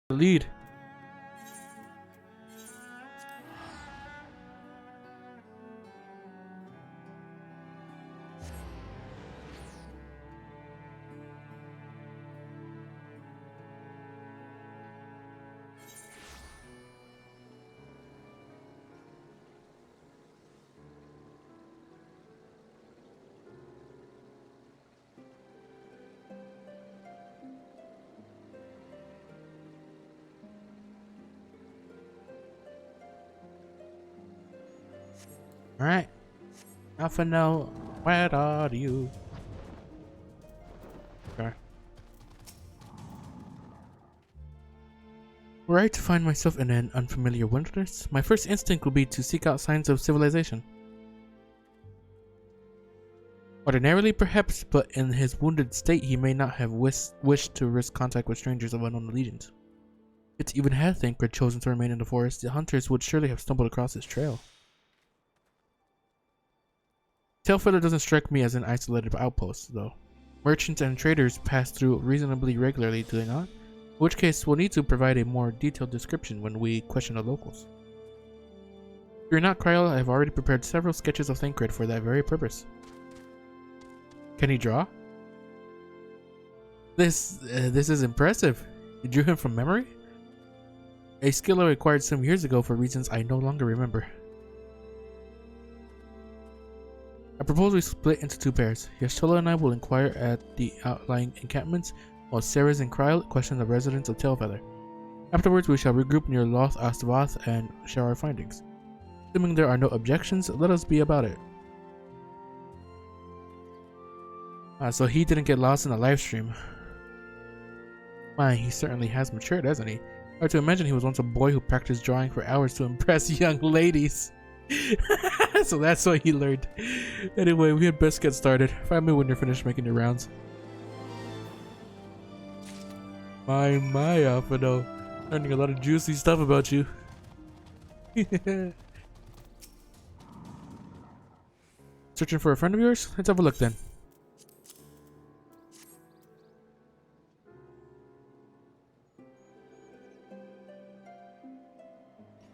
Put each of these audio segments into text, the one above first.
The lead. All right. Alpha now. Where are you? Okay. Were I to find myself in an unfamiliar wilderness, my first instinct would be to seek out signs of civilization. Ordinarily, perhaps, but in his wounded state, he may not have wished to risk contact with strangers of unknown allegiance. Yet, even had Thancred chosen to remain in the forest, the hunters would surely have stumbled across his trail. Tailfeather doesn't strike me as an isolated outpost, though. Merchants and traders pass through reasonably regularly, do they not? In which case, we'll need to provide a more detailed description when we question the locals. If you're not Kryl, I have already prepared several sketches of Thancred for that very purpose. Can he draw? This is impressive. You drew him from memory? A skill I acquired some years ago for reasons I no longer remember. I propose we split into two pairs. Yashtola and I will inquire at the outlying encampments, while Ceres and Kryl question the residents of Tailfeather. Afterwards, we shall regroup near Loth Astavath and share our findings. Assuming there are no objections, let us be about it. So he didn't get lost in the live stream. My, he certainly has matured, hasn't he? Hard to imagine he was once a boy who practiced drawing for hours to impress young ladies. So that's what he learned. Anyway, we had best get started. Find me when you're finished making your rounds. My Alpha though. Learning a lot of juicy stuff about you. Searching for a friend of yours? Let's have a look then.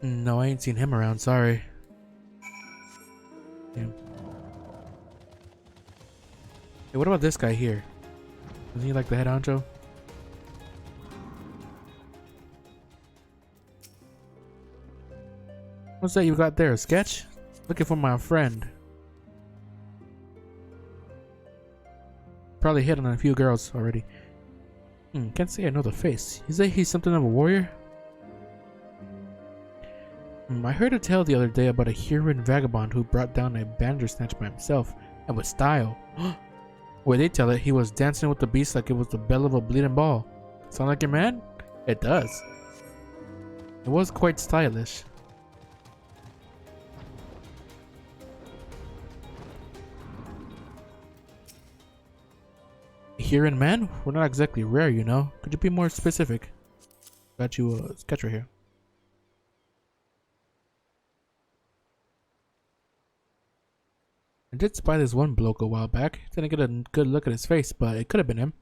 No, I ain't seen him around, sorry. Damn. Hey, what about this guy here? Isn't he like the head honcho? What's that you got there? A sketch? Looking for my friend. Probably hit on a few girls already. Can't say I know the face. You say he's something of a warrior? I heard a tale the other day about a Huron vagabond who brought down a bandersnatch by himself, and with style. Where they tell it, he was dancing with the beast like it was the bell of a bleeding ball. Sound like your man? It does. It was quite stylish. A Huron man? We're not exactly rare, you know. Could you be more specific? Got you a sketch right here. I did spy this one bloke a while back. Didn't get a good look at his face, but it could have been him.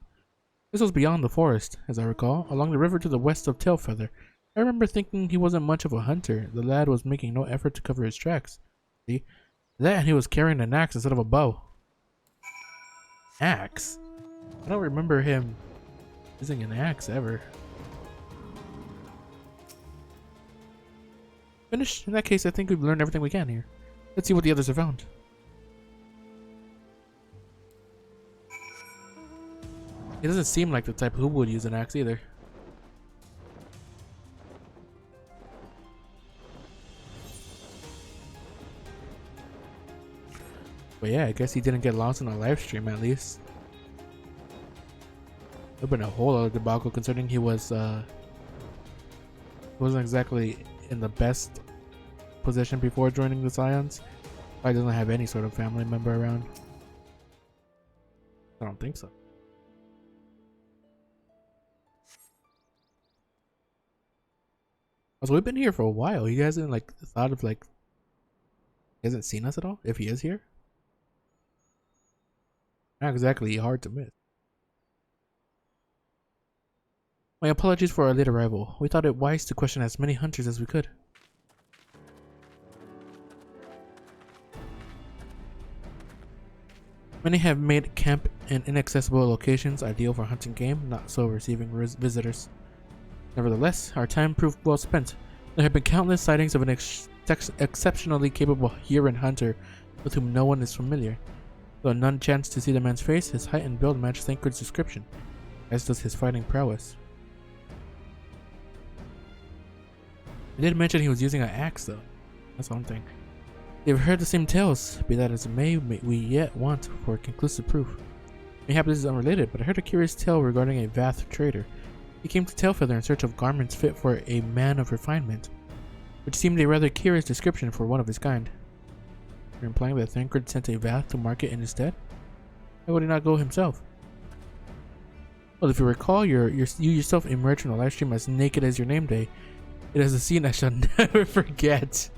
This was beyond the forest, as I recall, along the river to the west of Tailfeather. I remember thinking he wasn't much of a hunter. The lad was making no effort to cover his tracks. See? That and he was carrying an axe instead of a bow. Axe? I don't remember him using an axe ever. Finished? In that case, I think we've learned everything we can here. Let's see what the others have found. He doesn't seem like the type who would use an axe either. But yeah, I guess he didn't get lost in a live stream at least. Would have been a whole other debacle considering he wasn't exactly in the best position before joining the Scions. Probably doesn't have any sort of family member around. I don't think so. So we've been here for a while. He hasn't like thought of like, he hasn't seen us at all. If he is here, not exactly hard to miss. My apologies for our late arrival. We thought it wise to question as many hunters as we could. Many have made camp in inaccessible locations ideal for hunting game, not so receiving visitors. Nevertheless, our time proved well spent. There have been countless sightings of an exceptionally capable Huron hunter with whom no one is familiar. Though none chanced to see the man's face, his height and build matched Thancred's description, as does his fighting prowess. I did mention he was using an axe, though. That's one thing. They've heard the same tales, be that as it may, we yet want for conclusive proof. Mayhap this is unrelated, but I heard a curious tale regarding a Vath trader. He came to Tailfeather in search of garments fit for a man of refinement, which seemed a rather curious description for one of his kind. You're implying that Thancred sent a Vath to market in his stead? Why would he not go himself? Well, if you recall, you yourself emerged from the livestream as naked as your name day. It is a scene I shall never forget.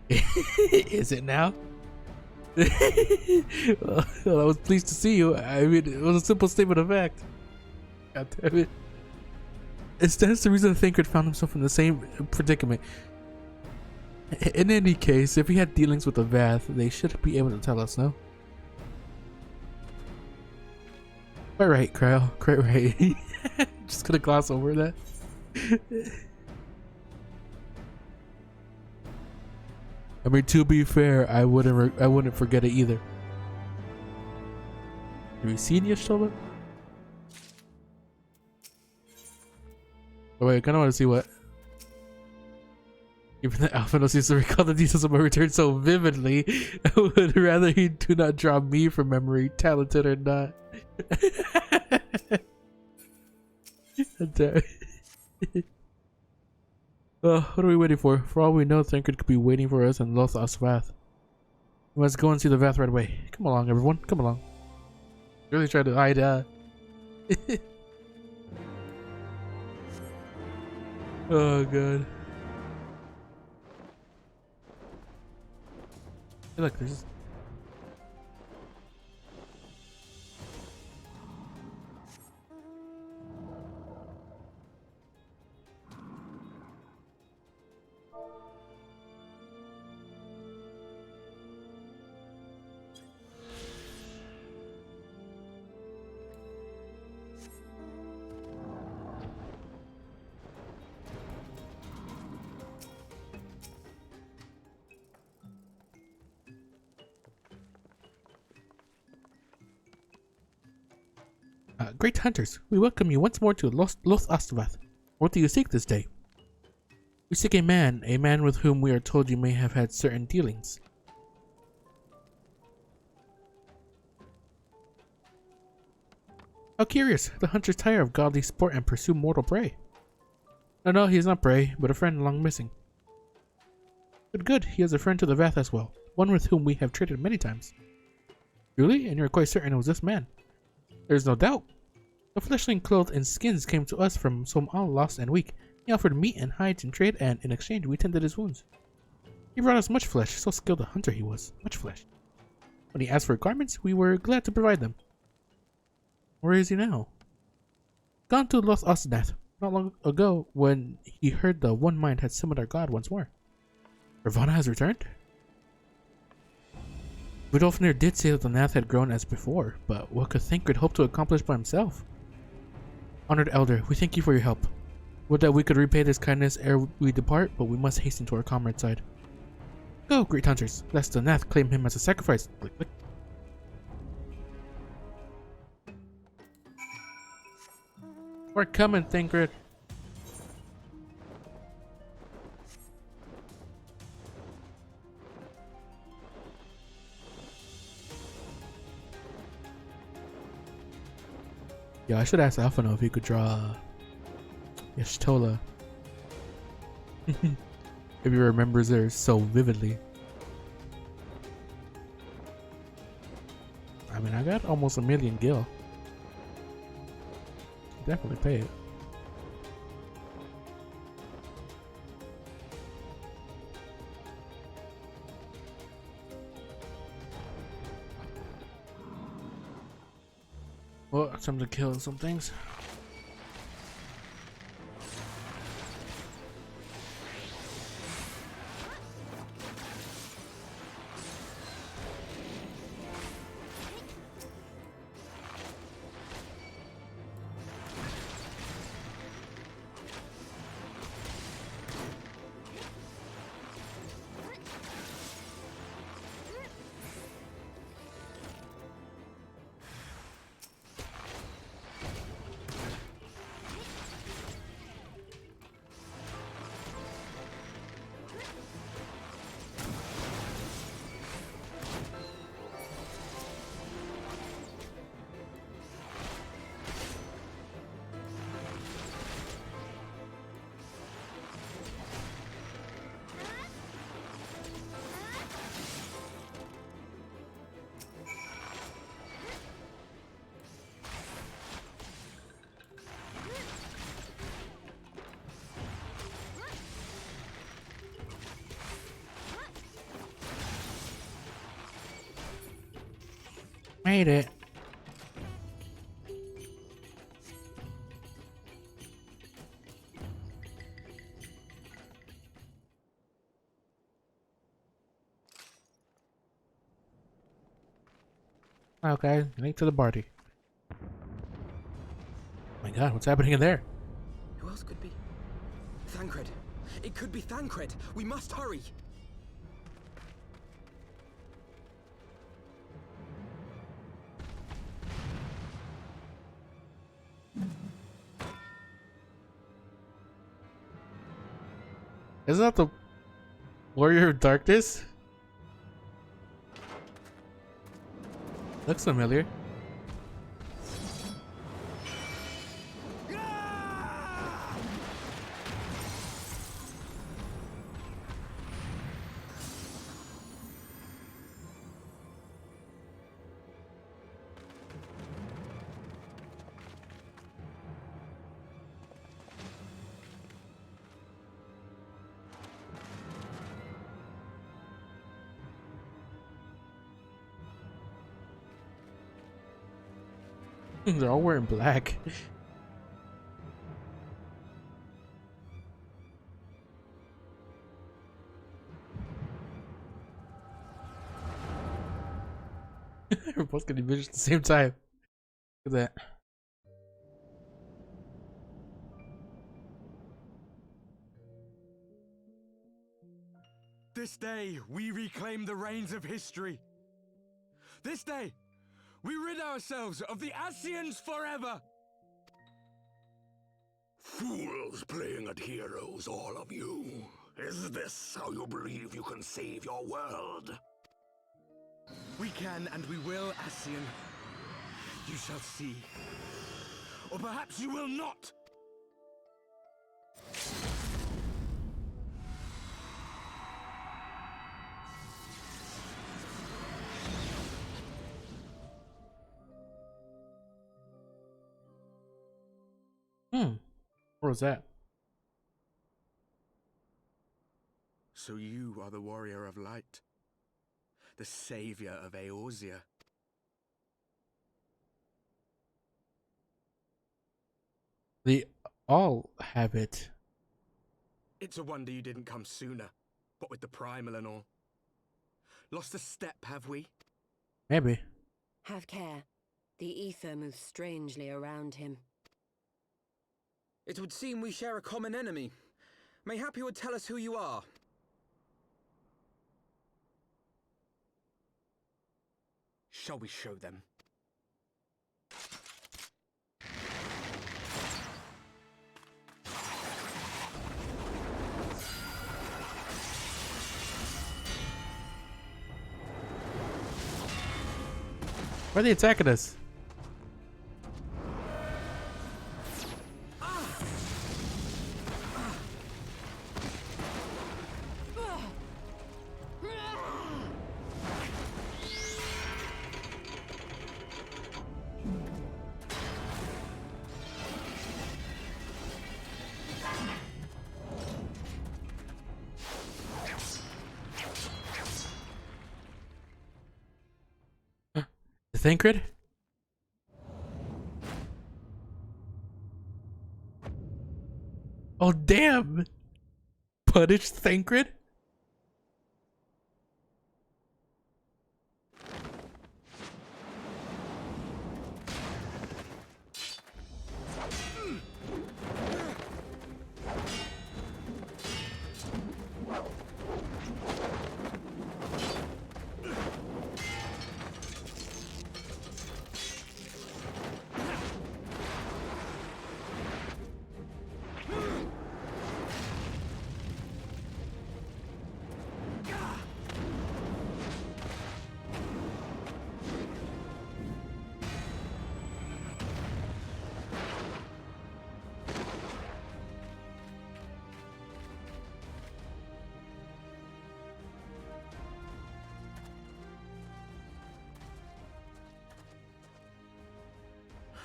Is it now? Well, I was pleased to see you. I mean, it was a simple statement of fact. God damn it. It stands to reason that Thancred found himself in the same predicament. In any case, if he had dealings with the Vath, they should be able to tell us, no? Quite right, Kryle. Quite right. Just gonna gloss over that. I mean, to be fair, I wouldn't forget it either. Have you seen Yashola? Oh wait, I kinda wanna see what. Even the Alpha seems to recall the details of my return so vividly, I would rather he do not draw me from memory, talented or not. What are we waiting for? For all we know, Thancred could be waiting for us in Loth Asvath. We must go and see the Vath right away. Come along, everyone. Come along. Really trying to hide, Oh, God. Hey, look, there's... great hunters, we welcome you once more to Loth Astavath. What do you seek this day? We seek a man with whom we are told you may have had certain dealings. How curious, the hunters tire of godly sport and pursue mortal prey. No, he is not prey, but a friend long missing. Good, he is a friend to the Vath as well, one with whom we have traded many times. Truly? And you are quite certain it was this man? There is no doubt. The fleshling clothed in skins came to us from some all lost and weak. He offered meat and hides in trade, and in exchange we tended his wounds. He brought us much flesh, so skilled a hunter he was. Much flesh. When he asked for garments, we were glad to provide them. Where is he now? Gone to Loth Osnath, not long ago, when he heard the One Mind had summoned our god once more. Ravana has returned? Rudolfnir did say that the Nath had grown as before, but what could Thancred hope to accomplish by himself? Honored Elder, we thank you for your help. Would that we could repay this kindness ere we depart, but we must hasten to our comrade's side. Go, great hunters, lest the Nath claim him as a sacrifice. Click, click. We're coming, Thancred. Yeah, I should ask Alphano if he could draw Yashtola. If he remembers her so vividly. I mean, I got almost 1 million gil. Definitely pay it. Well, time to kill some things. hate it. Okay, link to the party. My god, what's happening in there? Who else could be? Thancred. It could be Thancred. We must hurry. Isn't that the Warrior of Darkness? Looks familiar. They're all wearing black. We're both getting visions at the same time. Look at that. This day, we reclaim the reins of history. This day, we rid ourselves of the Ascians forever! Fools playing at heroes, all of you. Is this how you believe you can save your world? We can and we will, Ascian. You shall see. Or perhaps you will not! What was that? So you are the Warrior of Light, the savior of Eorzea. They all have it. It's a wonder you didn't come sooner, what with the primal and all. Lost a step, have we? Maybe. Have care. The ether moves strangely around him. It would seem we share a common enemy. Mayhap you would tell us who you are. Shall we show them? Why are they attacking us? The Thancred? Oh damn! Punish Thancred?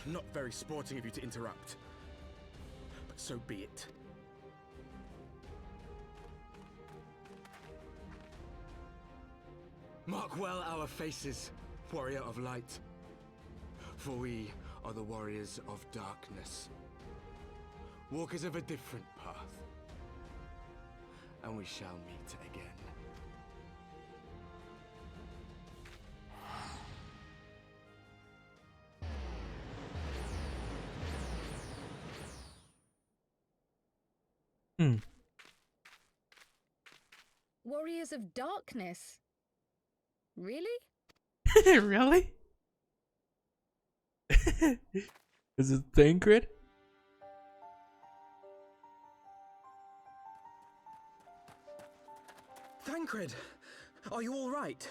Not very sporting of you to interrupt. But so be it. Mark well our faces, Warrior of Light. For we are the warriors of darkness, walkers of a different path, and we shall meet again. Warriors of Darkness? Really? Really? Is it Thancred? Thancred, are you all right?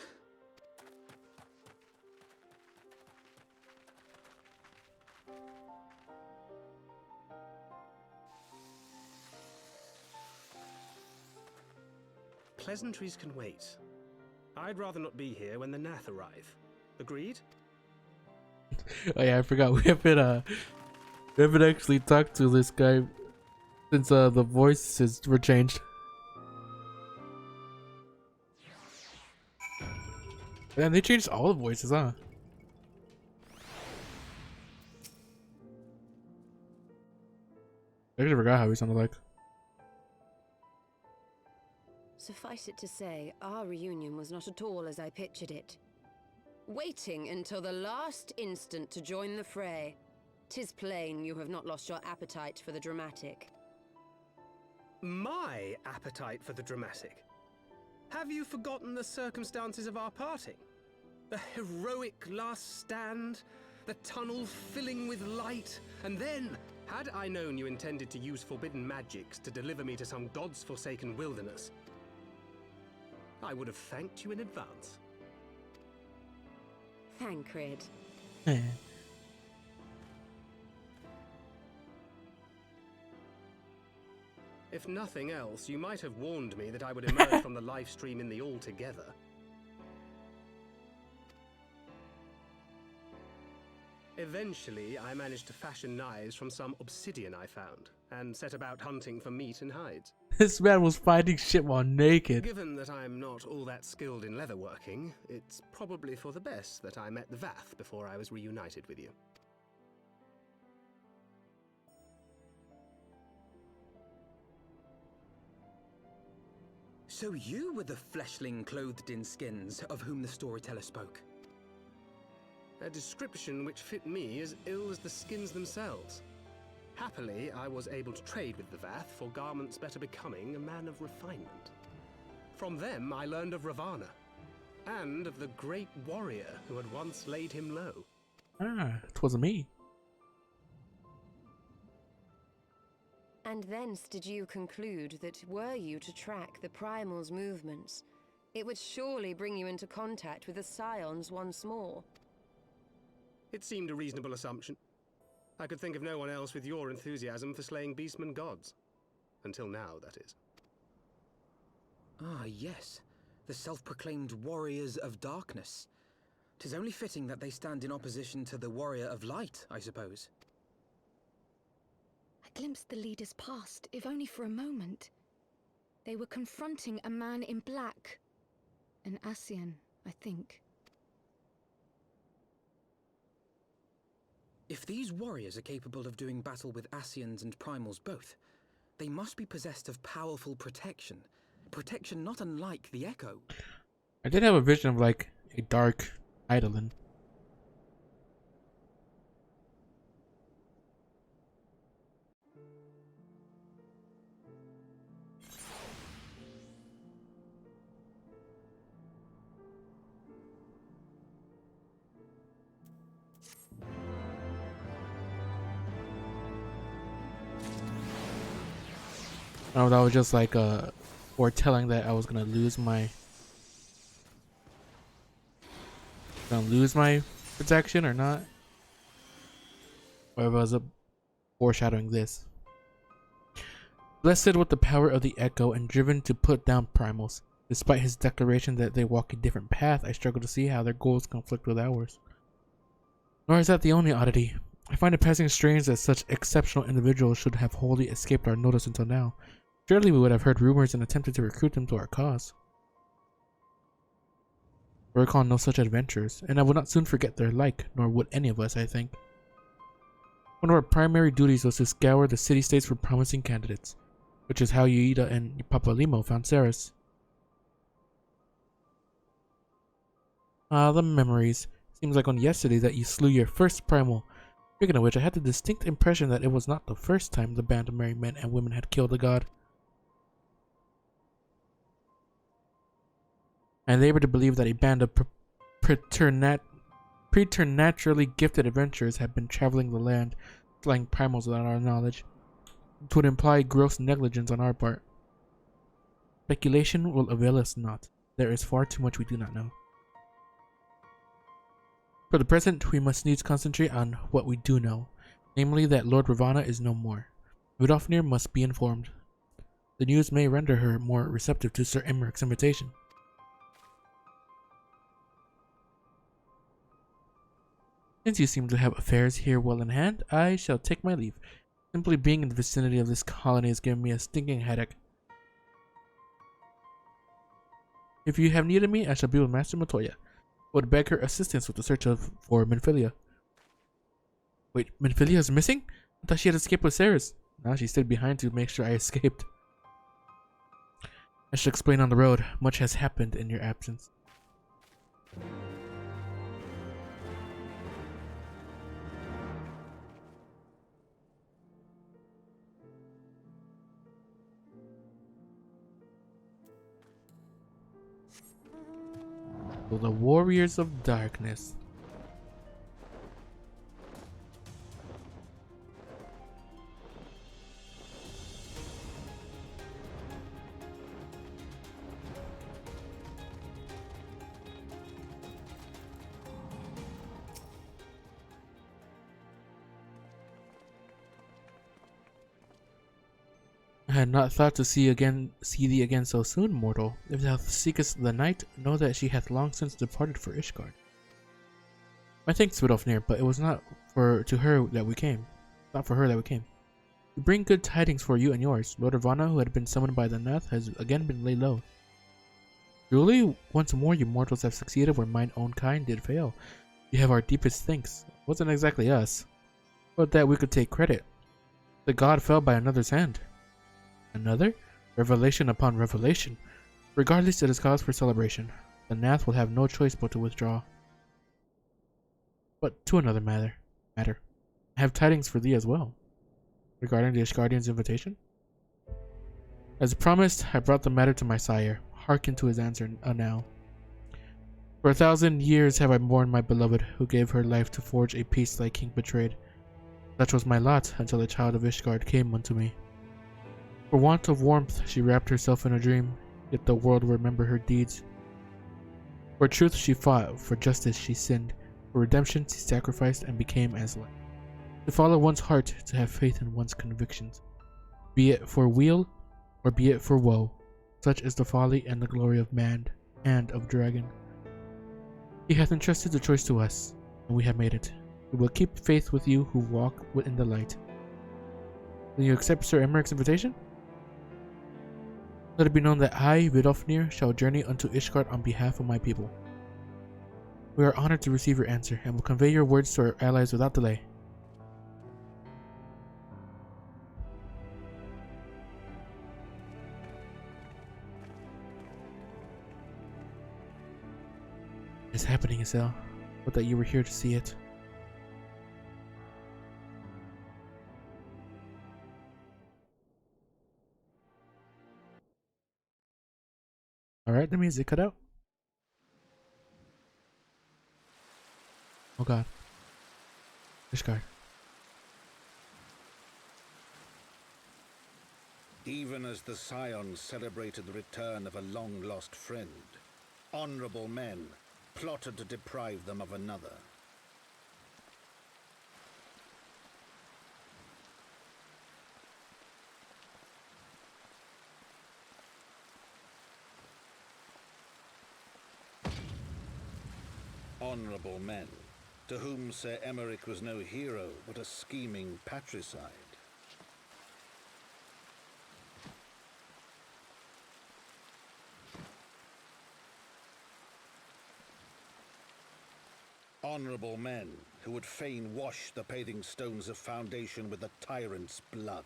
Pleasantries can wait. I'd rather not be here when the Nath arrive. Agreed? Oh yeah, I forgot. We haven't actually talked to this guy since the voices were changed. And they changed all the voices, huh? I actually forgot how he sounded like. Suffice it to say, our reunion was not at all as I pictured it. Waiting until the last instant to join the fray. 'Tis plain you have not lost your appetite for the dramatic. My appetite for the dramatic? Have you forgotten the circumstances of our parting? The heroic last stand, the tunnel filling with light, and then, had I known you intended to use forbidden magics to deliver me to some god's forsaken wilderness, I would have thanked you in advance. Thancred. If nothing else, you might have warned me that I would emerge from the live stream in the altogether. Eventually, I managed to fashion knives from some obsidian I found, and set about hunting for meat and hides. This man was finding shit while naked. Given that I'm not all that skilled in leatherworking, it's probably for the best that I met the Vath before I was reunited with you. So you were the fleshling clothed in skins of whom the storyteller spoke. A description which fit me as ill as the skins themselves. Happily, I was able to trade with the Vath for garments better becoming a man of refinement. From them, I learned of Ravana, and of the great warrior who had once laid him low. Ah, it wasn't me. And thence did you conclude that were you to track the Primal's movements, it would surely bring you into contact with the Scions once more. It seemed a reasonable assumption. I could think of no one else with your enthusiasm for slaying beastmen gods. Until now, that is. Ah, yes. The self-proclaimed warriors of darkness. 'Tis only fitting that they stand in opposition to the warrior of light, I suppose. I glimpsed the leaders past, if only for a moment. They were confronting a man in black. An Ascian, I think. If these warriors are capable of doing battle with Ascians and Primals both, they must be possessed of powerful protection. Protection not unlike the Echo. I did have a vision of like a dark Eidolon. Oh, that was just like foretelling that I was gonna lose my protection or not. Or if I was foreshadowing this. Blessed with the power of the Echo and driven to put down Primals. Despite his declaration that they walk a different path, I struggle to see how their goals conflict with ours. Nor is that the only oddity. I find it passing strange that such exceptional individuals should have wholly escaped our notice until now. Surely we would have heard rumors and attempted to recruit them to our cause. I recall no such adventures, and I would not soon forget their like, nor would any of us, I think. One of our primary duties was to scour the city-states for promising candidates, which is how Yuida and Papalimo found Ceres. Ah, the memories. Seems like only yesterday that you slew your first primal. Speaking of which, I had the distinct impression that it was not the first time the band of merry men and women had killed a god. I labored to believe that a band of preternaturally gifted adventurers had been traveling the land, slaying primals without our knowledge. It would imply gross negligence on our part. Speculation will avail us not. There is far too much we do not know. For the present, we must needs concentrate on what we do know, namely that Lord Ravana is no more. Vidofnir must be informed. The news may render her more receptive to Sir Emeric's invitation. Since you seem to have affairs here well in hand, I shall take my leave. Simply being in the vicinity of this colony has given me a stinking headache. If you have need of me, I shall be with Master Matoya. Would beg her assistance with the search for Minfilia. Wait, Minfilia is missing? I thought she had escaped with Ceres. Now she stayed behind to make sure I escaped. I shall explain on the road. Much has happened in your absence. So the Warriors of Darkness. I had not thought to see thee again so soon, mortal. If thou seekest the night, know that she hath long since departed for Ishgard. My thanks, Vidofnir, but it was not for her that we came. We bring good tidings for you and yours. Lord Ravana, who had been summoned by the Nath, has again been laid low. Truly, once more you mortals have succeeded where mine own kind did fail. You have our deepest thanks. It wasn't exactly us, but that we could take credit. The god fell by another's hand. Another? Revelation upon revelation. Regardless, it is cause for celebration. The Nath will have no choice but to withdraw. But to another matter. I have tidings for thee as well. Regarding the Ishgardian's invitation? As promised, I brought the matter to my sire. Hearken to his answer now. For 1,000 years have I mourned my beloved, who gave her life to forge a peace thy king betrayed. Such was my lot until a child of Ishgard came unto me. For want of warmth, she wrapped herself in a dream, yet the world will remember her deeds. For truth she fought, for justice she sinned, for redemption she sacrificed and became as light. To follow one's heart, to have faith in one's convictions, be it for weal or be it for woe, such is the folly and the glory of man and of dragon. He hath entrusted the choice to us, and we have made it. We will keep faith with you who walk in the light. Will you accept Sir Emeric's invitation? Let it be known that I, Vidofnir, shall journey unto Ishgard on behalf of my people. We are honored to receive your answer, and will convey your words to our allies without delay. It's happening, Isel, but that you were here to see it. Alright, the music cut out. Oh god. Ishgard. Even as the Scions celebrated the return of a long-lost friend, honorable men plotted to deprive them of another. Honorable men, to whom Sir Emeric was no hero, but a scheming patricide. Honorable men who would fain wash the paving stones of foundation with the tyrant's blood.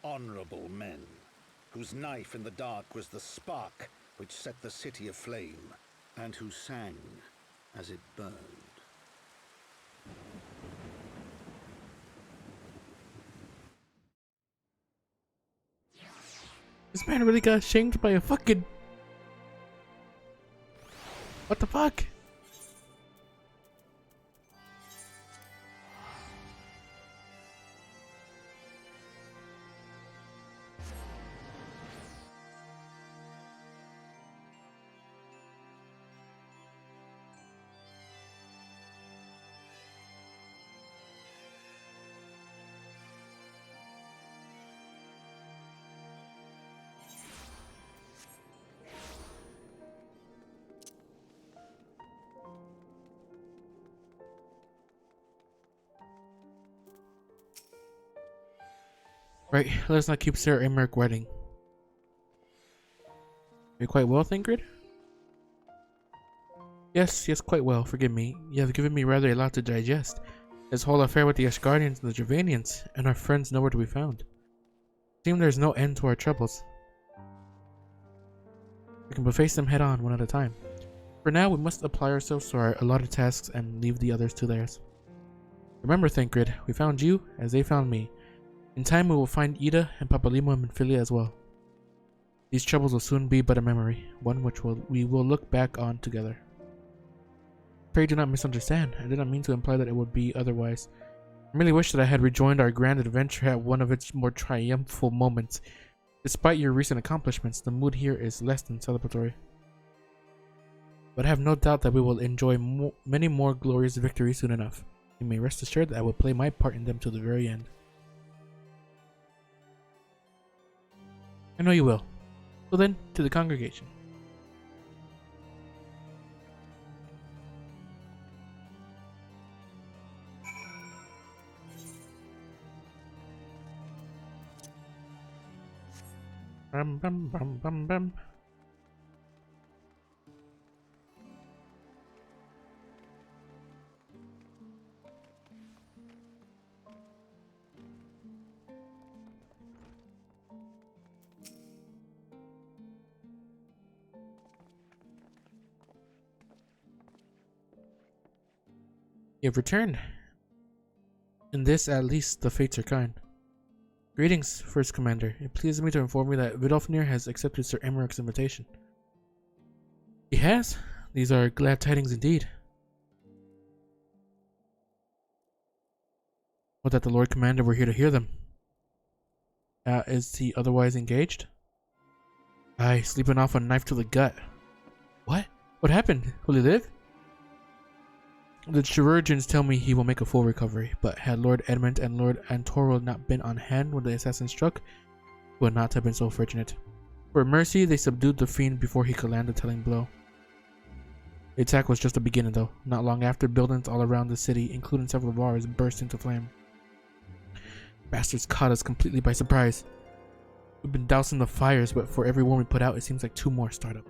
Honorable men whose knife in the dark was the spark which set the city aflame, and who sang as it burned. This man really got shanked by a fucking... What the fuck? Right, let's not keep Sir Emmerich waiting. Are you quite well, Thancred? Yes, quite well, forgive me. You have given me rather a lot to digest. This whole affair with the Ashgardians and the Javanians, and our friends nowhere to be found. It seems there is no end to our troubles. We can but face them head on, one at a time. For now, we must apply ourselves to our allotted tasks and leave the others to theirs. Remember, Thancred, we found you as they found me. In time, we will find Ida and Papalimo and Philia as well. These troubles will soon be but a memory, one which we will look back on together. Pray do not misunderstand. I did not mean to imply that it would be otherwise. I merely wish that I had rejoined our grand adventure at one of its more triumphal moments. Despite your recent accomplishments, the mood here is less than celebratory. But I have no doubt that we will enjoy many more glorious victories soon enough. You may rest assured that I will play my part in them to the very end. I know you will. So then, to the congregation. Bum bum bum bum bum. You have returned. In this, at least, the fates are kind. Greetings, First Commander. It pleases me to inform you that Vidolfnir has accepted Sir Emmerich's invitation. He has? These are glad tidings indeed. Would that the Lord Commander were here to hear them. Is he otherwise engaged? Aye, sleeping off a knife to the gut. What? What happened? Will he live? The chirurgeons tell me he will make a full recovery, but had Lord Edmund and Lord Antoro not been on hand when the assassin struck, he would not have been so fortunate. For mercy, they subdued the fiend before he could land the telling blow. The attack was just the beginning though. Not long after, buildings all around the city, including several bars, burst into flame. Bastards caught us completely by surprise. We've been dousing the fires, but for every one we put out, it seems like 2 more start up.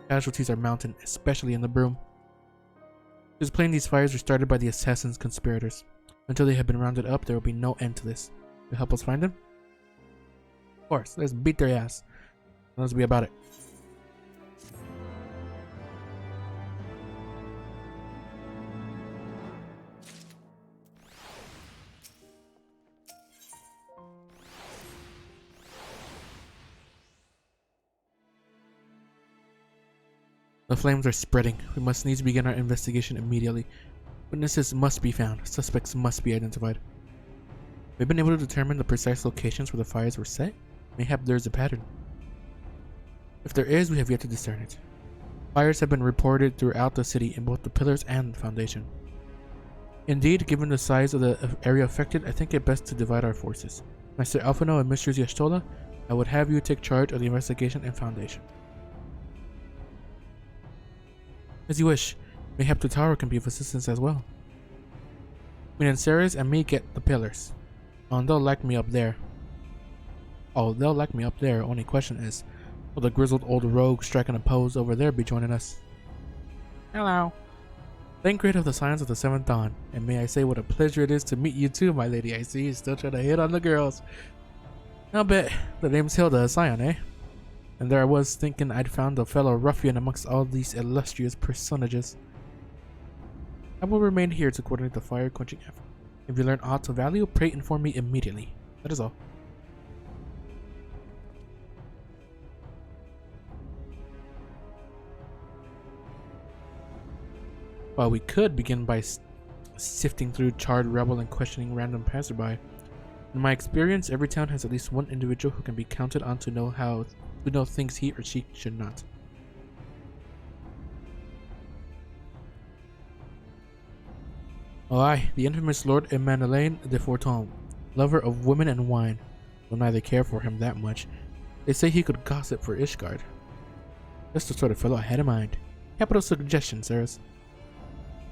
Casualties are mounting, especially in the Broom. It is plain these fires were started by the assassin's conspirators. Until they have been rounded up, there will be no end to this. Will you help us find them? Of course, let's beat their ass. Let's be about it. The flames are spreading. We must needs begin our investigation immediately. Witnesses must be found. Suspects must be identified. We've been able to determine the precise locations where the fires were set. Mayhap there is a pattern. If there is, we have yet to discern it. Fires have been reported throughout the city in both the pillars and the foundation. Indeed, given the size of the area affected, I think it best to divide our forces. Master Alfano and Mistress Yashtola, I would have you take charge of the investigation and foundation. As you wish. Mayhap the tower can be of assistance as well. Queen Anceres and me get the pillars. They'll like me up there. Only question is, will the grizzled old rogue striking a pose over there be joining us? Hello. Thancred of the Scions of the Seventh Dawn, and may I say what a pleasure it is to meet you too, my lady. I see you still trying to hit on the girls. I'll bet the name's Hilda, a Scion, eh? And there I was thinking I'd found a fellow ruffian amongst all these illustrious personages. I will remain here to coordinate the fire-quenching effort. If you learn aught of value, pray inform me immediately. That is all. Well, we could begin by sifting through charred rubble and questioning random passerby. In my experience, every town has at least one individual who can be counted on to know things he or she should not. Oh aye, the infamous Lord Emmanuel de Forton, lover of women and wine. Will neither care for him that much. They say he could gossip for Ishgard. Just the sort of fellow I had in mind. Capital suggestion, sirs.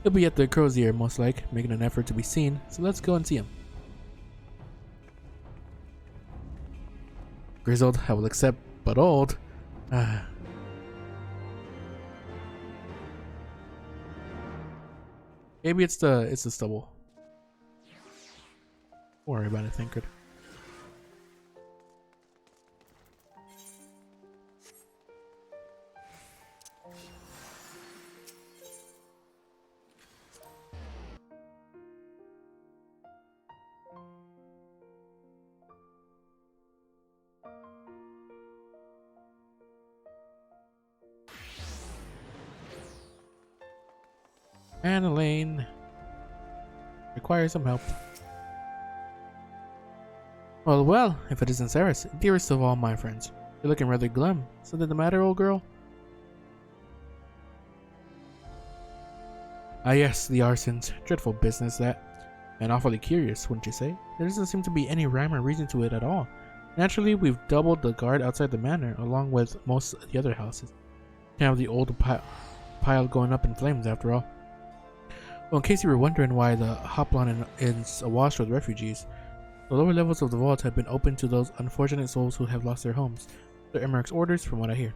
He'll be at the Crozier, most like, making an effort to be seen, so let's go and see him. Grizzled, I will accept, but old. Maybe it's the stubble. Don't worry about it, Thancred. And Elaine requires some help. Well, if it isn't Ceres, dearest of all my friends. You're looking rather glum. Something the matter, old girl? Ah yes, the arsons. Dreadful business that. And awfully curious, wouldn't you say? There doesn't seem to be any rhyme or reason to it at all. Naturally, we've doubled the guard outside the manor, along with most of the other houses. Can't have the old pile going up in flames, after all. Well, in case you were wondering why the Hoplon is awash with refugees, the lower levels of the vault have been opened to those unfortunate souls who have lost their homes. They're Emmerich's orders, from what I hear.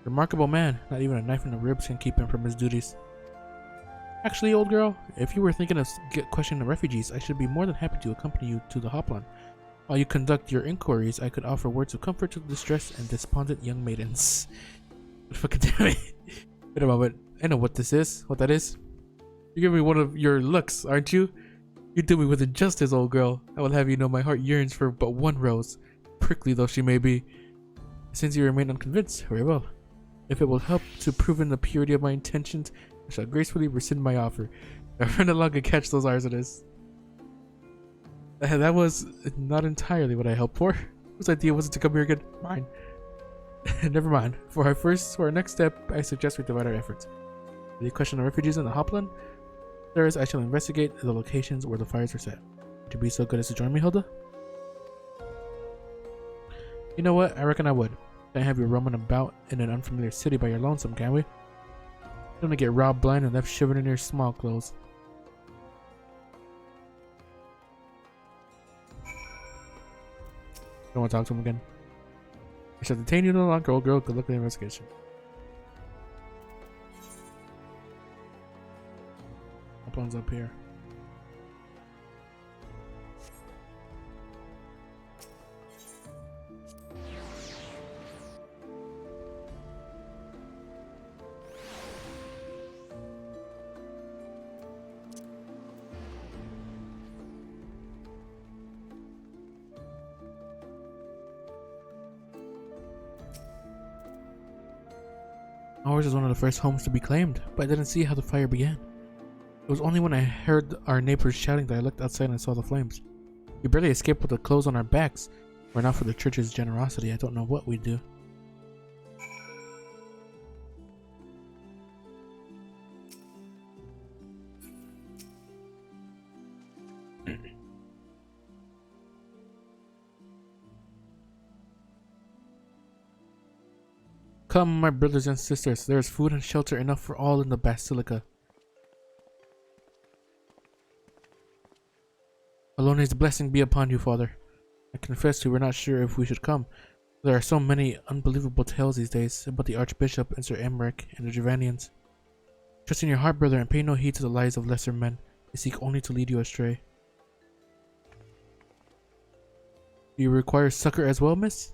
Remarkable man, not even a knife in the ribs can keep him from his duties. Actually, old girl, if you were thinking of questioning the refugees, I should be more than happy to accompany you to the Hoplon. While you conduct your inquiries, I could offer words of comfort to the distressed and despondent young maidens. Fucking damn it. Wait a moment, I know what that is. You give me one of your looks, aren't you? You do me with injustice, old girl. I will have you know my heart yearns for but one rose, prickly though she may be. Since you remain unconvinced, very well. If it will help to prove the purity of my intentions, I shall gracefully rescind my offer. I run along and catch those arsonists. That was not entirely what I hoped for. Whose idea was it to come here again? Mine. Never mind. For our next step, I suggest we divide our efforts. The question of refugees in the Hoplon. Sirs, I shall investigate the locations where the fires were set. Would you be so good as to join me, Hilda? You know what? I reckon I would. Can't have you roaming about in an unfamiliar city by your lonesome, can we? Don't want to get robbed blind and left shivering in your small clothes. Don't want to talk to him again. I shall detain you no longer, old girl. Good luck with the investigation. One's up here. Ours is one of the first homes to be claimed, but I didn't see how the fire began. It was only when I heard our neighbors shouting that I looked outside and saw the flames. We barely escaped with the clothes on our backs. Were it not for the church's generosity, I don't know what we'd do. Come, my brothers and sisters, there is food and shelter enough for all in the Basilica. Alone's blessing be upon you, Father. I confess we were not sure if we should come. There are so many unbelievable tales these days about the Archbishop and Sir Emmerich and the Gervanians. Trust in your heart, brother, and pay no heed to the lies of lesser men. They seek only to lead you astray. Do you require succor as well, miss?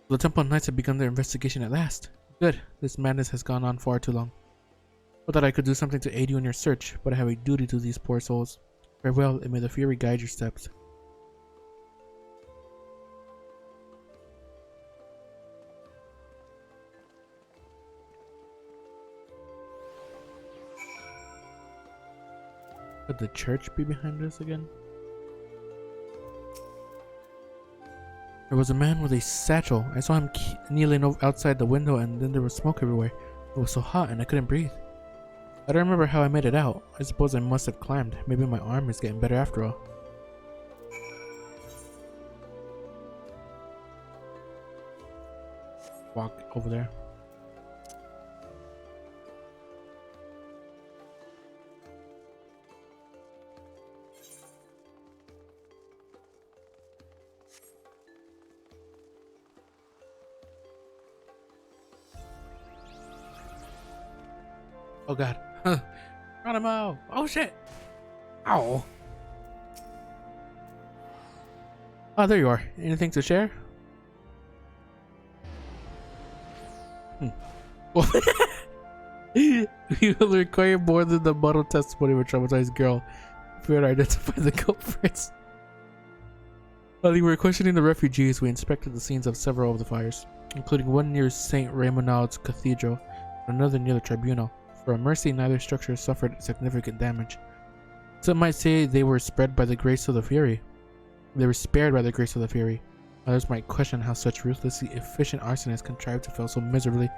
The Temple Knights have begun their investigation at last. Good. This madness has gone on far too long. I thought I could do something to aid you in your search, but I have a duty to these poor souls. Farewell, and may the Fury guide your steps. Could the church be behind us again? There was a man with a satchel. I saw him kneeling outside the window, and then there was smoke everywhere. It was so hot and I couldn't breathe. I don't remember how I made it out. I suppose I must have climbed. Maybe my arm is getting better after all. Walk over there. Oh god. Geronimo! Oh shit! Ow! Oh, there you are. Anything to share? You will require more than the muddled testimony of a traumatized girl if we were to identify the culprits. While we were questioning the refugees, we inspected the scenes of several of the fires, including one near St. Raimonald's Cathedral and another near the Tribunal. For a mercy, neither structure suffered significant damage. Some might say they were spread by the grace of the Fury. They were spared by the grace of the Fury. Others might question how such ruthlessly efficient arsonists contrived to fail so miserably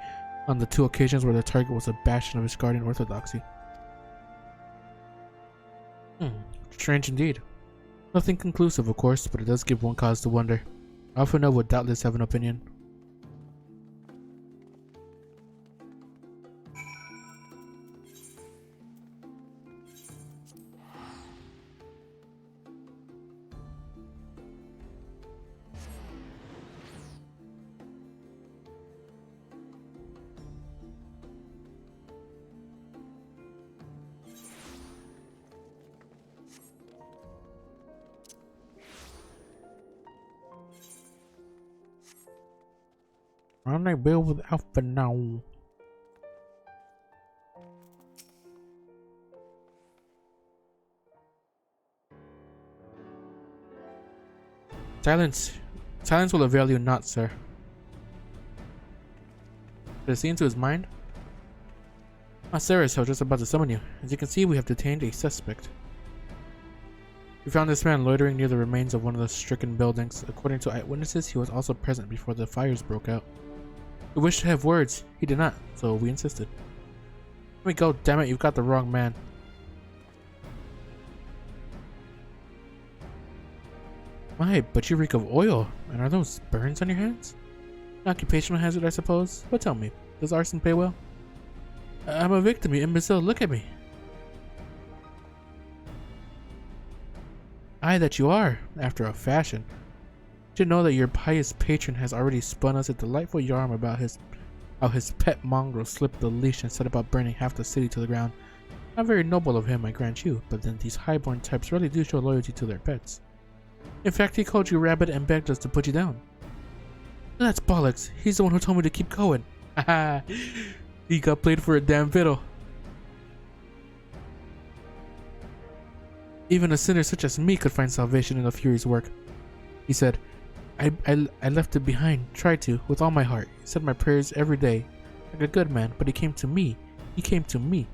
on the two occasions where the target was a bastion of Iscardian orthodoxy. Strange indeed. Nothing conclusive, of course, but it does give one cause to wonder. Alphinaud would doubtless have an opinion. Rendezvous with Alphinaud. Silence. Silence will avail you not, sir. Did it see into his mind? Ah, Ceres, I was just about to summon you. As you can see, we have detained a suspect. We found this man loitering near the remains of one of the stricken buildings. According to eyewitnesses, he was also present before the fires broke out. We wished to have words. He did not, so we insisted. Let me go, damn it, you've got the wrong man. My, but you reek of oil. And are those burns on your hands? An occupational hazard, I suppose. But tell me, does arson pay well? I'm a victim, you imbecile. Look at me. Aye, that you are, after a fashion. Did you know that your pious patron has already spun us a delightful yarn about how his pet mongrel slipped the leash and set about burning half the city to the ground? Not very noble of him, I grant you, but then these highborn types really do show loyalty to their pets. In fact, he called you rabbit and begged us to put you down. That's bollocks. He's the one who told me to keep going. Haha. He got played for a damn fiddle. Even a sinner such as me could find salvation in the Fury's work. He said, I left it behind, tried to, with all my heart. Said my prayers every day, like a good man, but he came to me. He came to me.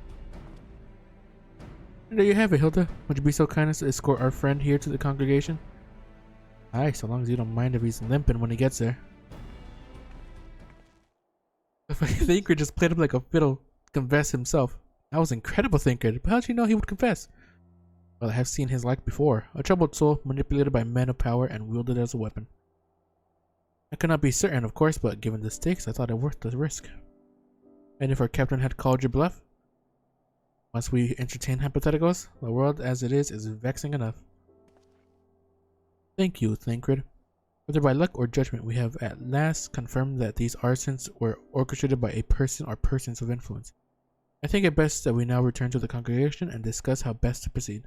And there you have it, Hilda. Would you be so kind as to escort our friend here to the congregation? Aye, so long as you don't mind if he's limping when he gets there. Thinker just played him like a fiddle, confessed himself. That was incredible, Thinker, but how'd you know he would confess? Well, I have seen his like before. A troubled soul, manipulated by men of power and wielded as a weapon. I could not be certain, of course, but given the stakes, I thought it worth the risk. And if our captain had called your bluff? Must we entertain hypotheticals? The world as it is vexing enough. Thank you, Thancred. Whether by luck or judgment, we have at last confirmed that these arsons were orchestrated by a person or persons of influence. I think it best that we now return to the congregation and discuss how best to proceed.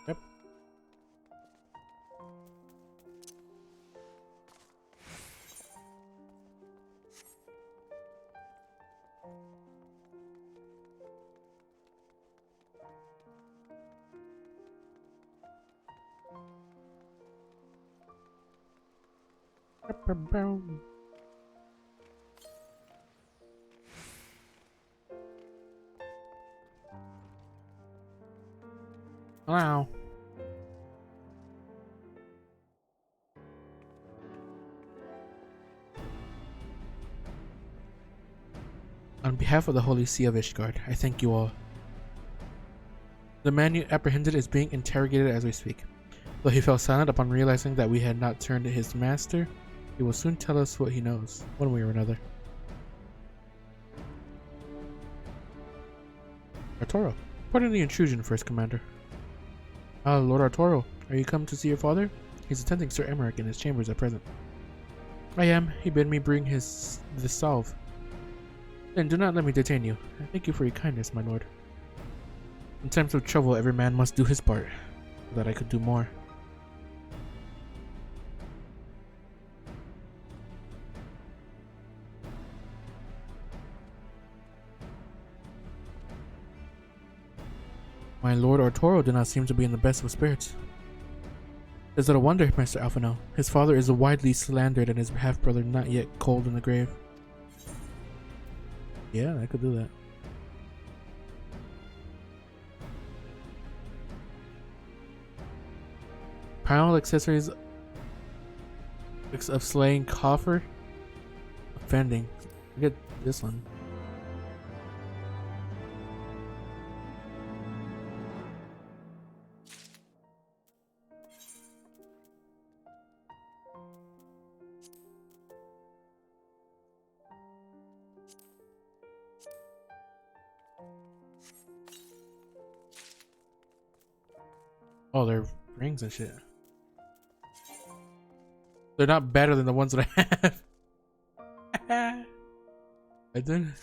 Yep. Wow. On behalf of the Holy See of Ishgard, I thank you all. The man you apprehended is being interrogated as we speak. Though he fell silent upon realizing that we had not turned his master, he will soon tell us what he knows, one way or another. Arturo, pardon the intrusion, First Commander. Ah, Lord Arturo, are you come to see your father? He's attending Sir Emmerich in his chambers at present. I am. He bid me bring the salve. Then do not let me detain you. I thank you for your kindness, my lord. In times of trouble, every man must do his part, so that I could do more. My Lord Arturo did not seem to be in the best of spirits. Is it a wonder, Master Alphino? His father is widely slandered and his half-brother not yet cold in the grave. Yeah, I could do that. Primal accessories of slaying coffer. Offending. I get this one. Oh, they're rings and shit. They're not better than the ones that I have. I did.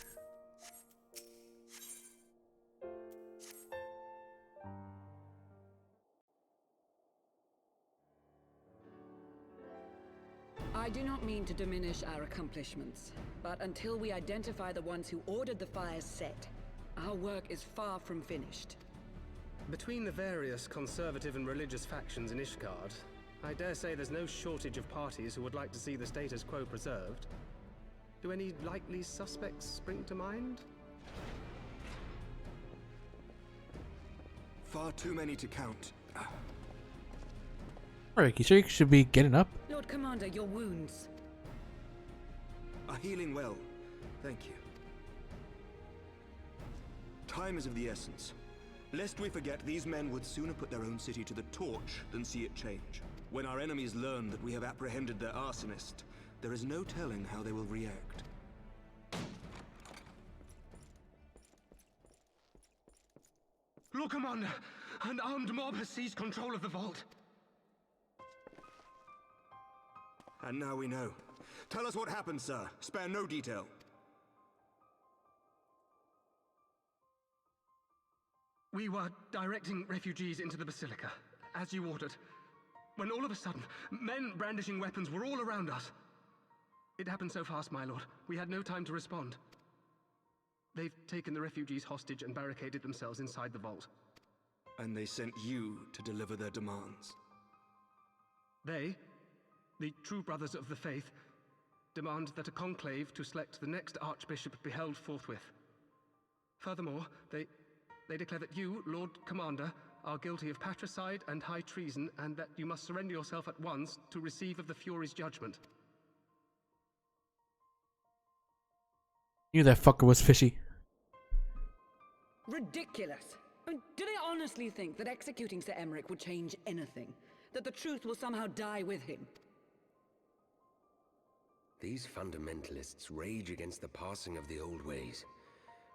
I do not mean to diminish our accomplishments, but until we identify the ones who ordered the fires set, our work is far from finished. Between the various conservative and religious factions in Ishgard, I dare say there's no shortage of parties who would like to see the status quo preserved. Do any likely suspects spring to mind? Far too many to count. Alright, you sure you should be getting up? Lord Commander, your wounds. Are healing well. Thank you. Time is of the essence. Lest we forget, these men would sooner put their own city to the torch than see it change. When our enemies learn that we have apprehended their arsonist, there is no telling how they will react. Lord Commander, an armed mob has seized control of the vault. And now we know. Tell us what happened, sir. Spare no detail. We were directing refugees into the Basilica, as you ordered, when all of a sudden, men brandishing weapons were all around us. It happened so fast, my lord. We had no time to respond. They've taken the refugees hostage and barricaded themselves inside the vault. And they sent you to deliver their demands. They, the true brothers of the faith, demand that a conclave to select the next archbishop be held forthwith. Furthermore, they declare that you, Lord Commander, are guilty of patricide and high treason, and that you must surrender yourself at once to receive of the Fury's judgment. Knew that fucker was fishy. Ridiculous! I mean, do they honestly think that executing Sir Emmerich would change anything? That the truth will somehow die with him? These fundamentalists rage against the passing of the old ways,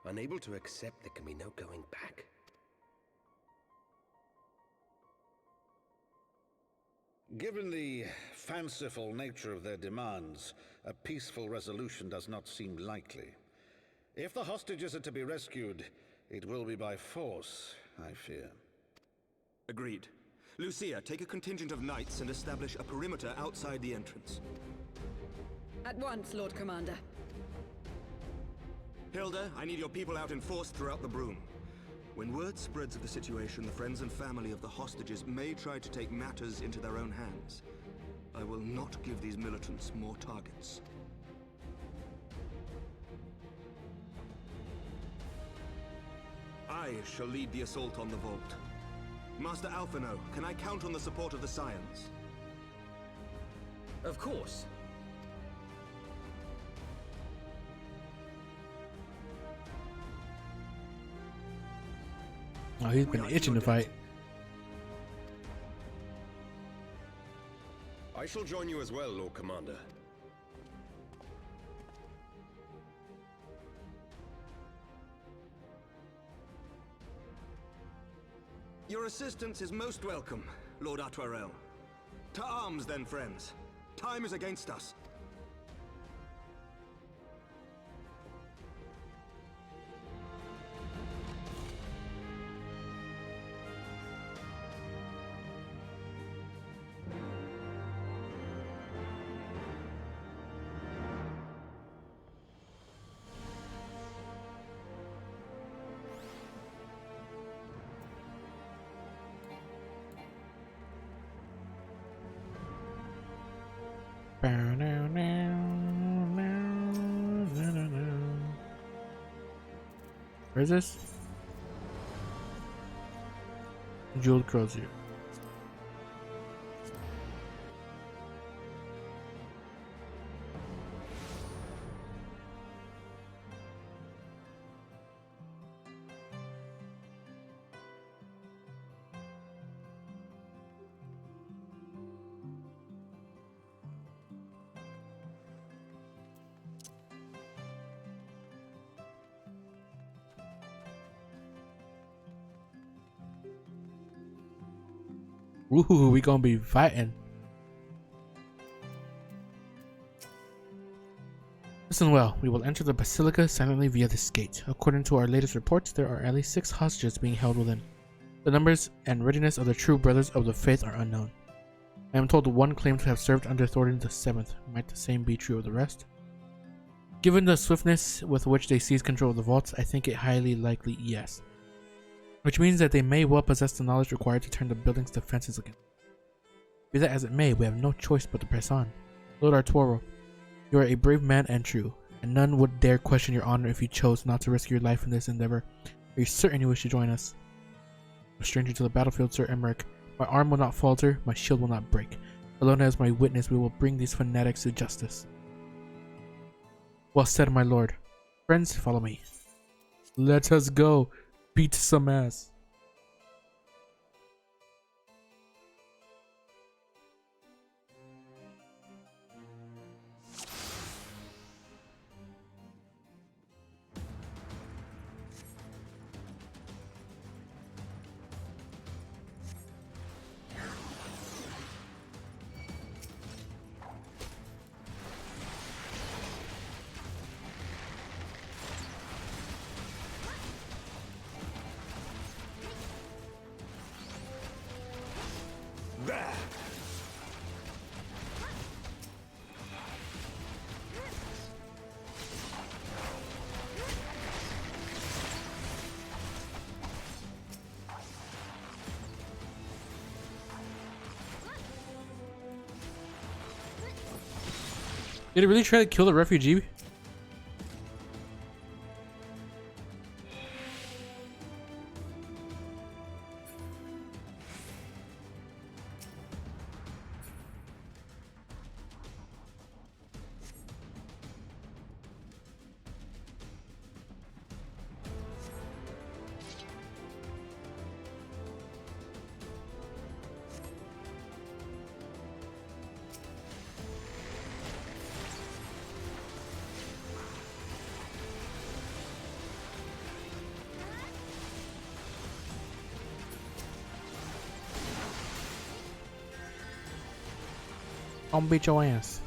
unable to accept there can be no going back. Given the fanciful nature of their demands, a peaceful resolution does not seem likely. If the hostages are to be rescued, it will be by force, I fear. Agreed. Lucia, take a contingent of knights and establish a perimeter outside the entrance. At once, Lord Commander. Hilda, I need your people out in force throughout the Broom. When word spreads of the situation, the friends and family of the hostages may try to take matters into their own hands. I will not give these militants more targets. I shall lead the assault on the vault. Master Alphino, can I count on the support of the Scions? Of course. Oh, he's been itching to fight. I shall join you as well, Lord Commander. Your assistance is most welcome, Lord Atwarel. To arms then, friends. Time is against us. Where is this? Jeweled Crozier. Woohoo, we gonna be fighting. Listen well, we will enter the Basilica silently via this gate. According to our latest reports, there are at least 6 hostages being held within. The numbers and readiness of the true brothers of the faith are unknown. I am told one claims to have served under Thornton the 7th. Might the same be true of the rest? Given the swiftness with which they seized control of the vaults, I think it highly likely yes. Which means that they may well possess the knowledge required to turn the building's defenses again. Be that as it may, we have no choice but to press on. Lord Arturo, you are a brave man and true, and none would dare question your honor if you chose not to risk your life in this endeavor. Are you certain you wish to join us? A stranger to the battlefield, Sir Emmerich, my arm will not falter, my shield will not break. Alone as my witness, we will bring these fanatics to justice. Well said, my lord. Friends, follow me. Let us go. Beat some ass. Did he really try to kill the refugee? I'll beat your ass.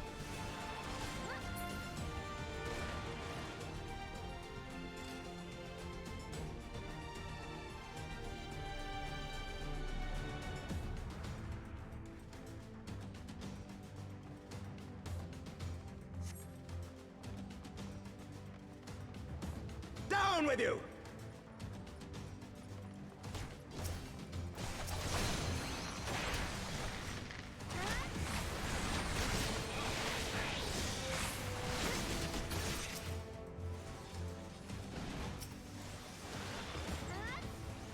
Down with you!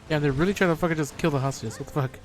Yeah, they're really trying to fucking just kill the hostages. What the fuck?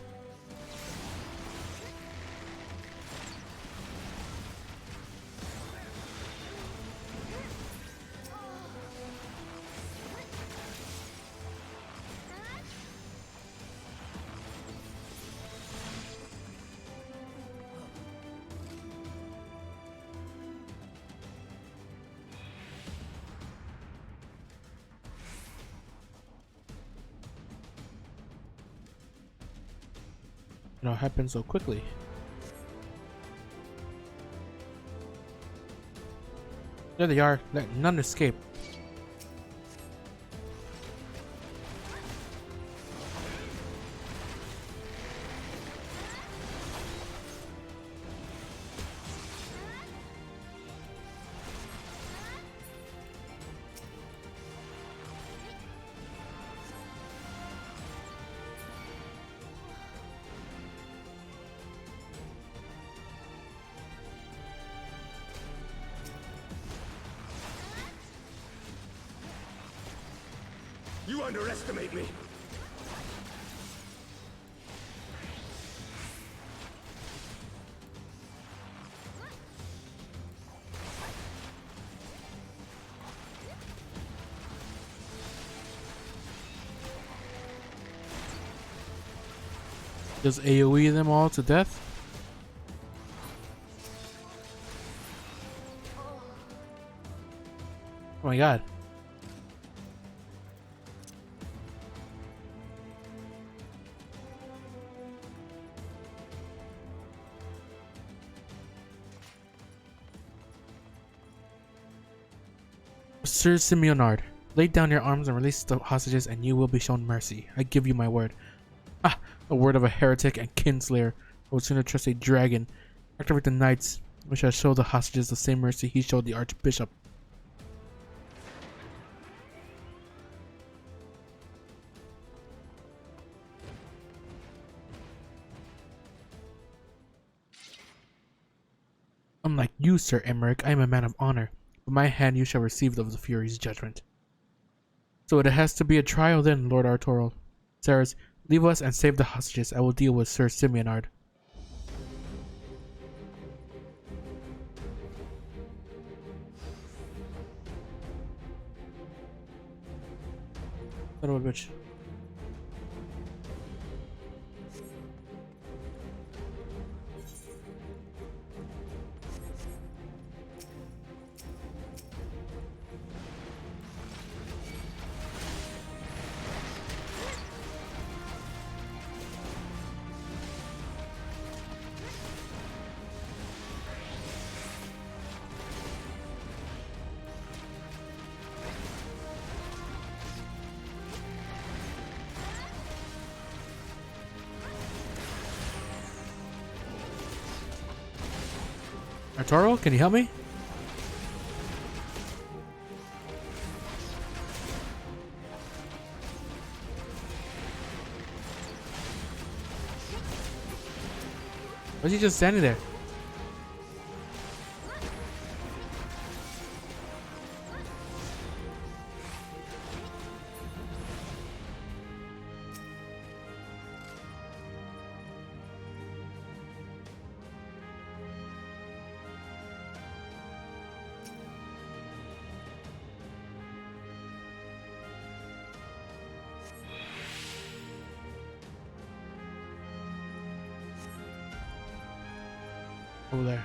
It all happened so quickly. There they are. Let none escape. You underestimate me. Just AoE them all to death? Oh my god. Sir Simeonard, lay down your arms and release the hostages and you will be shown mercy. I give you my word. Ah, the word of a heretic and kinslayer. I would sooner trust a dragon. Activate the knights. We shall show the hostages the same mercy he showed the archbishop. Unlike you, Sir Emmerich, I am a man of honor. By my hand you shall receive of the Fury's judgment. So it has to be a trial then, Lord Arturo. Saras, leave us and save the hostages. I will deal with Sir Simeonard. Son of a bitch. Arturo, can you help me? Why is he just standing there? Over there.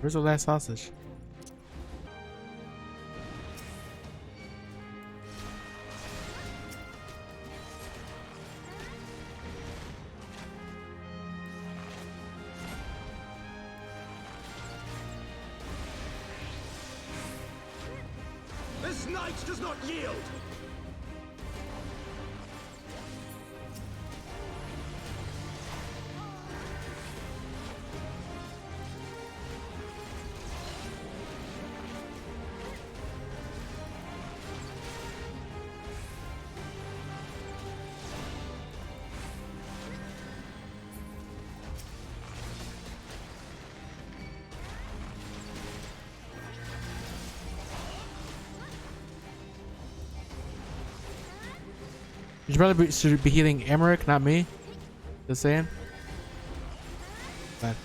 Where's the last sausage? This knight does not yield! You should be healing Emmerich, not me. Just saying. Bad.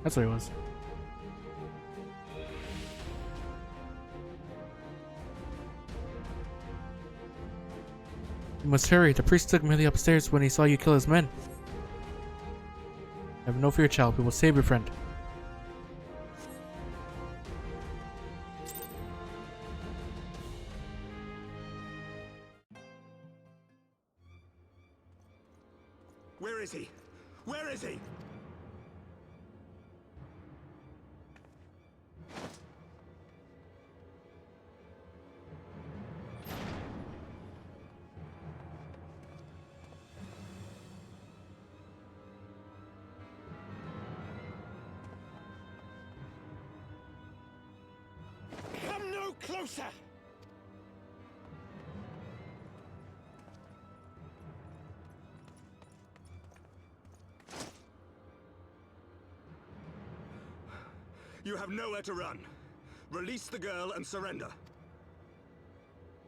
That's what it was. You must hurry. The priest took Millie upstairs when he saw you kill his men. Have no fear, child. We will save your friend. Where is he? Where is he? Come no closer! You have nowhere to run. Release the girl and surrender.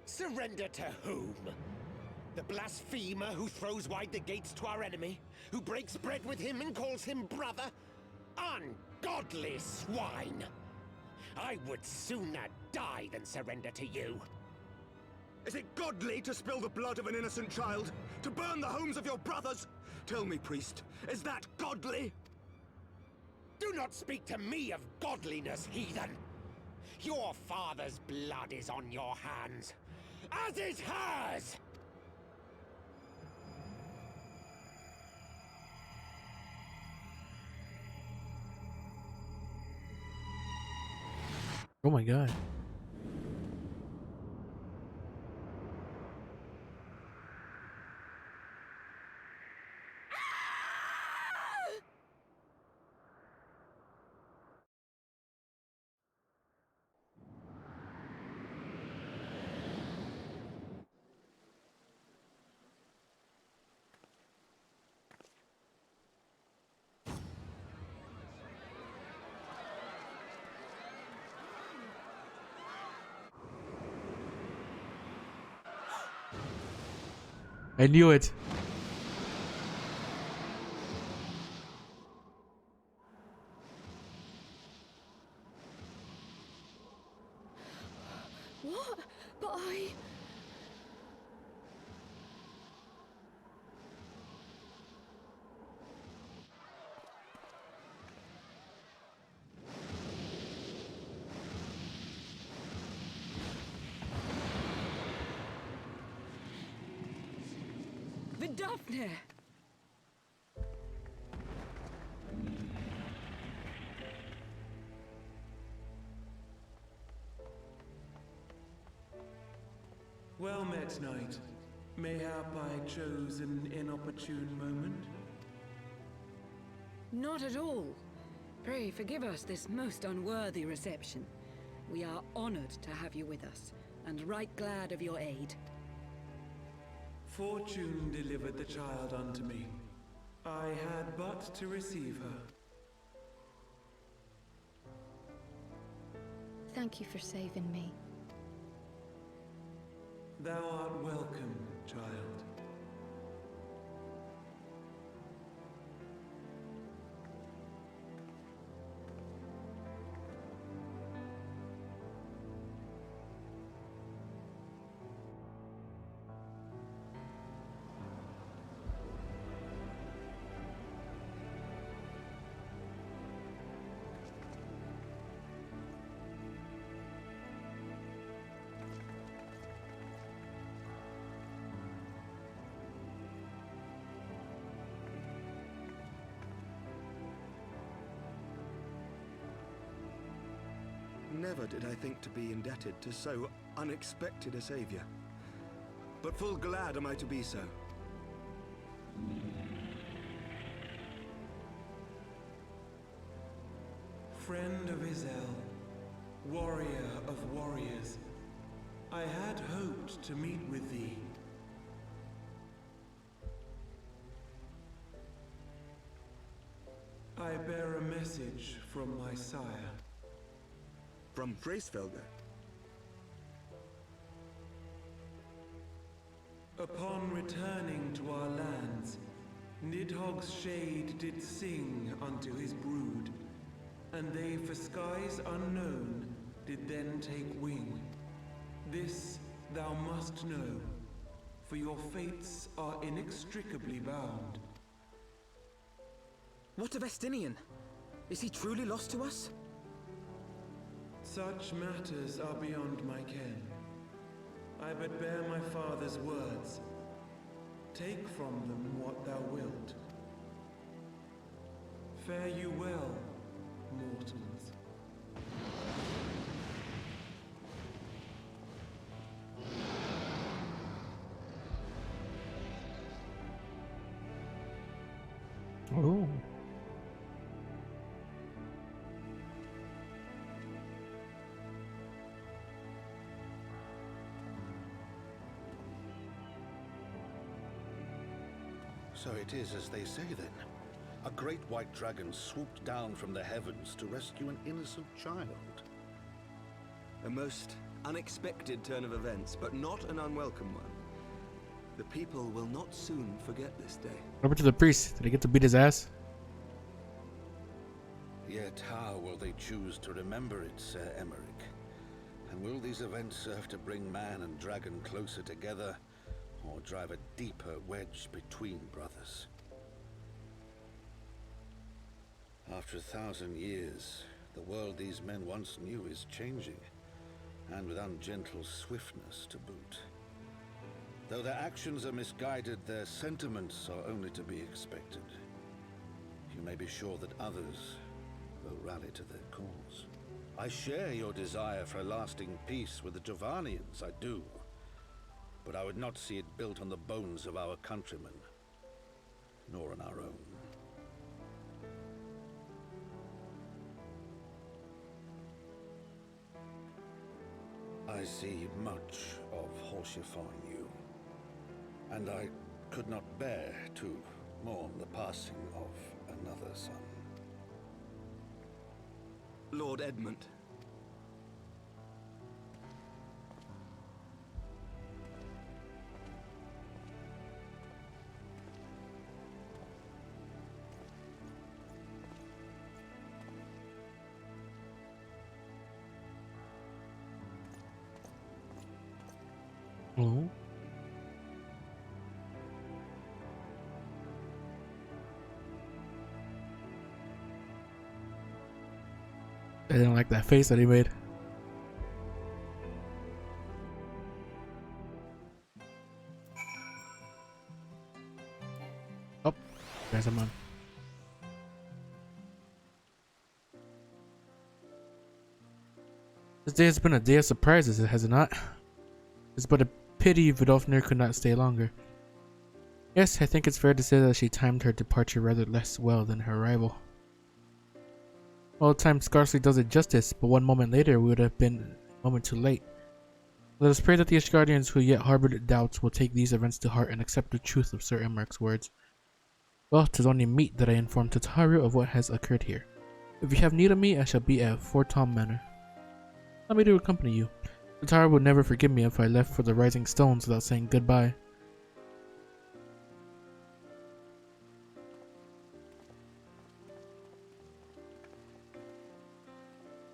Surrender to whom? The blasphemer who throws wide the gates to our enemy? Who breaks bread with him and calls him brother? Ungodly swine! I would sooner die than surrender to you. Is it godly to spill the blood of an innocent child? To burn the homes of your brothers? Tell me, priest, is that godly? Do not speak to me of godliness, heathen! Your father's blood is on your hands, as is hers! Oh my god. I knew it. What? But I... Vidafne! Well met, knight. Mayhap I chose an inopportune moment? Not at all. Pray forgive us this most unworthy reception. We are honored to have you with us. and right glad of your aid. Fortune delivered the child unto me. I had but to receive her. Thank you for saving me. Thou art welcome, child. Never did I think to be indebted to so unexpected a savior. But full glad am I to be so. Friend of Izel, warrior of warriors, I had hoped to meet with thee. I bear a message from my sire. From Freysfelder? Upon returning to our lands, Nidhogg's shade did sing unto his brood, and they for skies unknown did then take wing. This thou must know, for your fates are inextricably bound. What of Estinian? Is he truly lost to us? Such matters are beyond my ken. I but bear my father's words. Take from them what thou wilt. Fare you well, mortals. Oh. So it is as they say then. A great white dragon swooped down from the heavens to rescue an innocent child. A most unexpected turn of events, but not an unwelcome one. The people will not soon forget this day. Over to the priest. Did he get to beat his ass? Yet how will they choose to remember it, Sir Emmerich? And will these events serve to bring man and dragon closer together, or drive a deeper wedge between brothers? After 1,000 years, the world these men once knew is changing, and with ungentle swiftness to boot. Though their actions are misguided, their sentiments are only to be expected. You may be sure that others will rally to their cause. I share your desire for a lasting peace with the Jovanians, I do. But I would not see it built on the bones of our countrymen, nor on our own. I see much of horsifying you, and I could not bear to mourn the passing of another son. Lord Edmund. Oh. I didn't like that face that he made. Oh, there's a man. This day has been a day of surprises, has it not? It's but a pity Vidofnir could not stay longer. Yes, I think it's fair to say that she timed her departure rather less well than her arrival. Well, time scarcely does it justice, but one moment later we would have been a moment too late. Let us pray that the Ashgardians who yet harbored doubts will take these events to heart and accept the truth of Sir Emmeric's words. Well, 'tis only meet that I inform Tataru of what has occurred here. If you have need of me, I shall be at Fort Tom Manor. Allow me to accompany you. Tataru would never forgive me if I left for the Rising Stones without saying goodbye.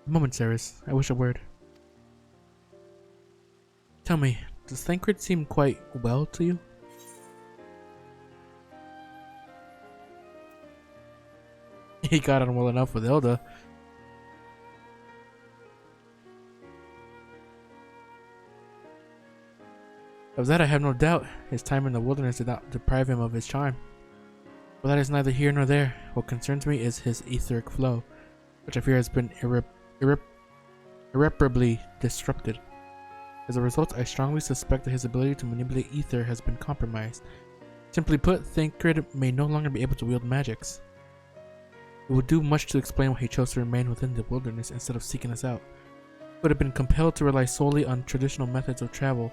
A moment, Ceres. I wish a word. Tell me, does Thancred seem quite well to you? He got on well enough with Hilda. Of that I have no doubt. His time in the wilderness did not deprive him of his charm. But that is neither here nor there. What concerns me is his etheric flow, which I fear has been irreparably disrupted. As a result, I strongly suspect that his ability to manipulate ether has been compromised. Simply put, Thancred may no longer be able to wield magics. It would do much to explain why he chose to remain within the wilderness instead of seeking us out. He would have been compelled to rely solely on traditional methods of travel,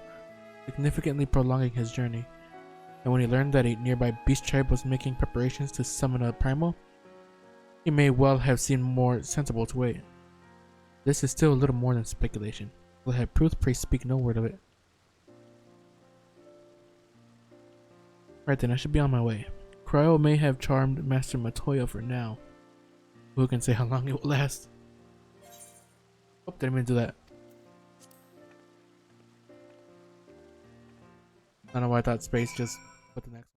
significantly prolonging his journey. And when he learned that a nearby beast tribe was making preparations to summon a primal, he may well have seemed more sensible to wait. This is still a little more than speculation. Will I have proof? Pray speak no word of it. Right then, I should be on my way. Cryo may have charmed Master Matoya for now. Who can say how long it will last? Oh, didn't mean to do that. I don't know why I thought space just put the next